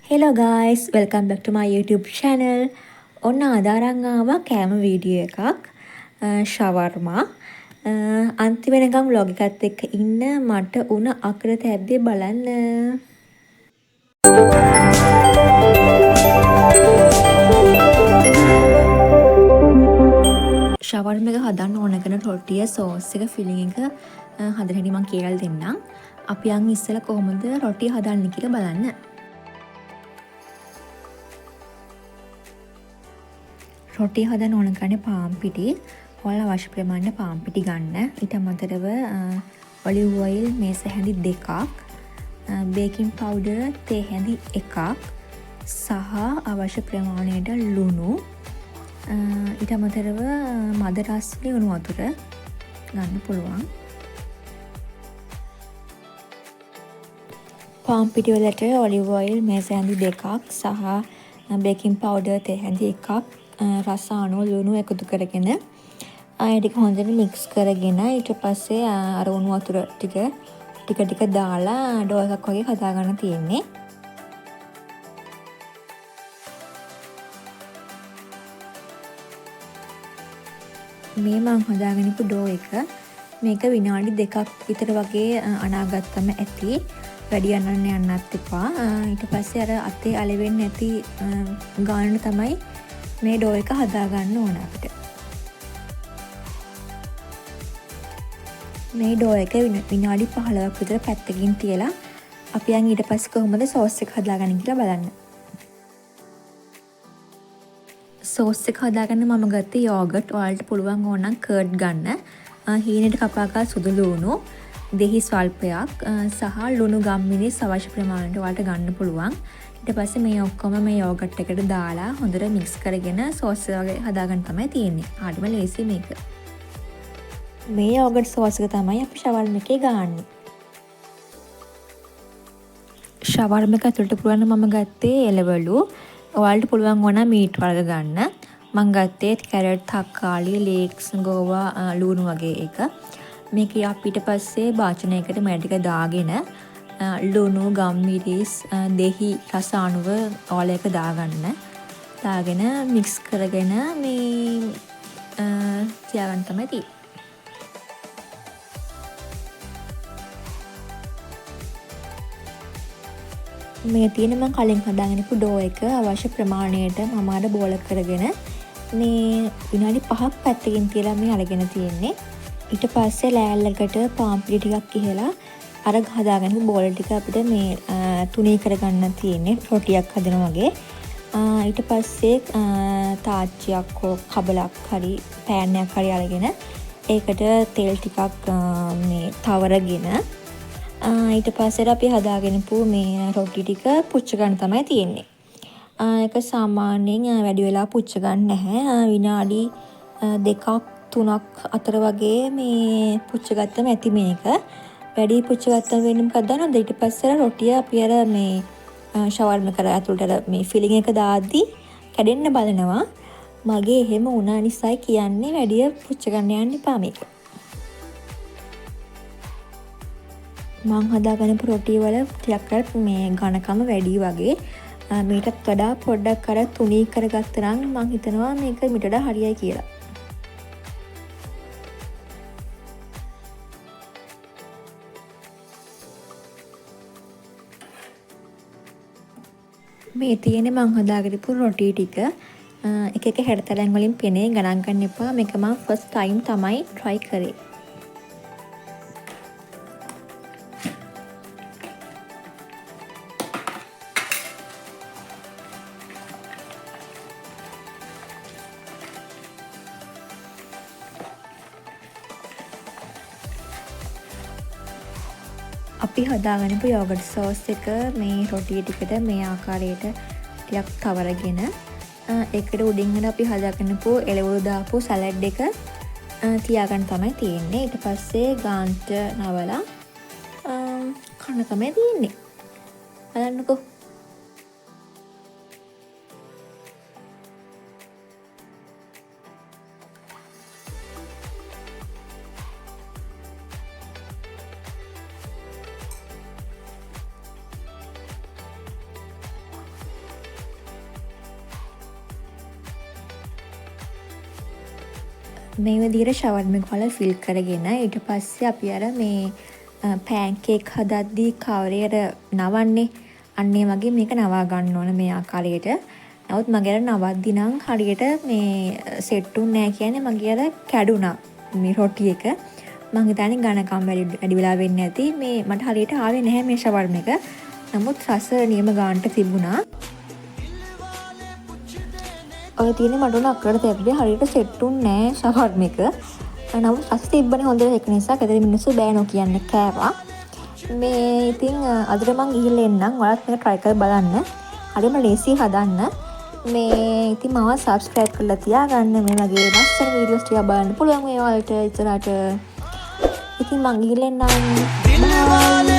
Hello guys, welcome back to my YouTube channel. ඔන්න අද අරන් ආවා කෑම වීඩියෝ එකක්. ෂවර්මා. අන්තිම වෙනකම් vlog එකත් එක්ක ඉන්න මට උණ අකර තැබ්බේ බලන්න. ෂවර්ම එක හදන්න ඕන කරන රොටිය සෝස් එක ෆිලිං එක හදන හැටි මම කියලා දෙන්නම්. අපි යන් ඉස්සෙල්ලා කොහොමද රොටිය හදන්නේ කියලා බලන්න. රොටි හදන්න ඕන කරන්නේ පාන් පිටි. ඔයාලා අවශ්‍ය ප්‍රමාණය පාන් පිටි ගන්න. ඊට අමතරව ඔලිව් ඔයිල් මේස හැඳි 2ක්, බේකින් පවුඩර් තේ හැඳි 1ක් සහ අවශ්‍ය ප්‍රමාණයට ලුණු. ඊට අමතරව මද රස්නේ උණු වතුර ගන්න පුළුවන්. පාන් පිටි වලට ඔලිව් ඔයිල් මේස හැඳි 2ක් සහ බේකින් පවුඩර් තේ හැඳි 1ක් රස අණු ලුණු එකතු කරගෙන ඒ ටික හොඳට මික්ස් කරගෙන ඊට පස්සේ අර උණු වතුර ටික දාලා ඩෝ එකක් වගේ හදා ගන්න තියෙන්නේ. මේ මම හදාගෙන ඉපු ඩෝ එක මේක විනාඩි 2ක් විතර වගේ අනාගත්තම ඇති. වැඩි යන්නත් එපා. ඊට පස්සේ අර අතේ අලෙවෙන්නේ නැති ගානට තමයි මේ ඩෝ එක හදා ගන්න ඕන අපිට. මේ ඩෝ එක විනාඩි 15ක් විතර පැත්තකින් තියලා අපි යන් ඊට පස්සේ කොහොමද සෝස් එක හදාගන්නේ කියලා බලන්න. සෝස් එක හදාගන්න මම ගත්තේ යෝගට්. ඔයාලට පුළුවන් ඕනනම් කර්ඩ් ගන්න. හීනෙට කපාගත් සුදු ලුණු, දෙහි ස්වල්පයක් සහ ලුණු ගම්මිරිස් අවශ්‍ය ප්‍රමාණයට ඔයාලට ගන්න පුළුවන්. ඊට පස්සේ මේ ඔක්කොම මේ යෝගට් එකට දාලා හොඳට මික්ස් කරගෙන සෝස් වගේ හදාගන්න තමයි තියෙන්නේ. හරිම ලේසි මේක. මේ යෝගට් සෝස් එක තමයි අපි ෂවර්ම එකේ ගාන්නේ. ෂවර්ම එක ඇතුළට පුළුවන් මම ගත්තේ එළවලු. ඔයාලට පුළුවන් ඕන මීට් වර්ග ගන්න. මම ගත්තේ කැරට්, තක්කාලි, ලේක්ස්, ගෝවා, ලුණු වගේ එක. මේක ඊට පස්සේ භාජනයකට මේ ටික දාගෙන ලුණු, ගම්මිරිස්, දෙහි රස අණුව ඕල එක දාගන්න. දාගෙන මික්ස් කරගෙන මේ තියාගන්න තමයි තියෙන්නේ. මේ තියෙන මම කලින් හදාගෙන ඉපු ඩෝ එක අවශ්‍ය ප්‍රමාණයට මම අර බෝල කරගෙන මේ විනාඩි 5ක් පැත්තකින් තියලා මේ අරගෙන තියෙන්නේ. ඊට පස්සේ ලෑල්ලකට පාන් පිටි ටිකක් ඉහලා අර හදාගෙන බෝල ටික අපිට මේ තුනී කරගන්න තියෙන්නේ රොටියක් හදනවා වගේ. ඊට පස්සේ තාච්චියක් හෝ කබලක් හරි පෑන් එකක් හරි අරගෙන ඒකට තෙල් ටිකක් මේ තවරගෙන ඊට පස්සේ අපි හදාගෙන පු මේ රොටි ටික පුච්ච ගන්න තමයි තියෙන්නේ. ඒක සාමාන්‍යයෙන් වැඩි වෙලා පුච්ච ගන්න නැහැ. විනාඩි 2ක් 3ක් අතර වගේ මේ පුච්ච ගත්තම ඇති මේක. වැඩි පුච්ච ගත්තම වෙන්නේ මොකක්ද දන්නවද? ඊට පස්සේ රොටිය අපි අර මේ ෂවර්ම කර ඇතුළට මේ ෆිලිං එක දාද්දි කැඩෙන්න බලනවා. මගේ එහෙම වුණා නිසායි කියන්නේ වැඩි පුච්ච ගන්න යන්න එපා මේක. මං හදාගන්න රොටිය වල ටිකක් මේ ඝනකම වැඩි වගේ. මේකත් වඩා පොඩ්ඩක් අර තුනී කරගත්තා නම් මං හිතනවා මේක මිට වඩා හරියයි කියලා. මේ තියෙන්නේ මං හදාගෙන ඉපු රොටි ටික. එක හැඩතලයන් වලින් පෙනේ ගණන් ගන්න එපා. මේක මම ෆස්ට් ටයිම් තමයි try කරේ. අපි හදාගන්නපු යෝගට් සෝස් එක මේ රොටිය ටිකට මේ ආකාරයට ටිකක් තවරගෙන ඒකට උඩින් අපි හදාගන්නපු එළවලු දාපු සලාඩ් එක තියාගන්න තමයි තියෙන්නේ. ඊට පස්සේ ගාන්ට නවලා කන්න තමයි තියෙන්නේ. බලන්නකෝ. මේ විදිහට ෂවර්ම එක වල ෆිල් කරගෙන ඊට පස්සේ අපි අර මේ පෑන් කේක් හදද්දී කවරේට නවන්නේ අන්න ඒ වගේ මේක නවා ගන්න ඕන මේ ආකාරයට. නමුත් මගේ අර නවද්දි නම් හරියට මේ සෙට්ුන්නේ නැහැ කියන්නේ මගේ අර කැඩුනා මේ රොටි එක. මං හිතන්නේ ඝනකම් වැඩි වෙලා වෙන්නේ නැති. මේ මට හරියට ආවේ නැහැ මේ ෂවර්ම එක. නමුත් රස නියම ගානට තිබුණා. ඔය තියෙන්නේ මට උන අක්කරට තැබ්බේ හරියට සෙට්ුන්නේ නැහැ ෂවර්ම එක. නමුත් රස තිබ්බනේ හොඳට ඒක නිසා කතර මිනිස්සු බෑනෝ කියන්නේ කෑවා. මේ ඉතින් අදට මං ගිහිල්ලා එන්නම්. ඔයාලත් මේක try කරලා බලන්න. හරියම ලේසි හදන්න. මේ ඉතින් මාව subscribe කරලා තියාගන්න. මේ වගේ ලස්සන වීඩියෝස් ටික බලන්න පුළුවන් මේ ඔයාලට ඉස්සරහට. ඉතින් මං ගිහිල්ලා එන්නම්. බයි.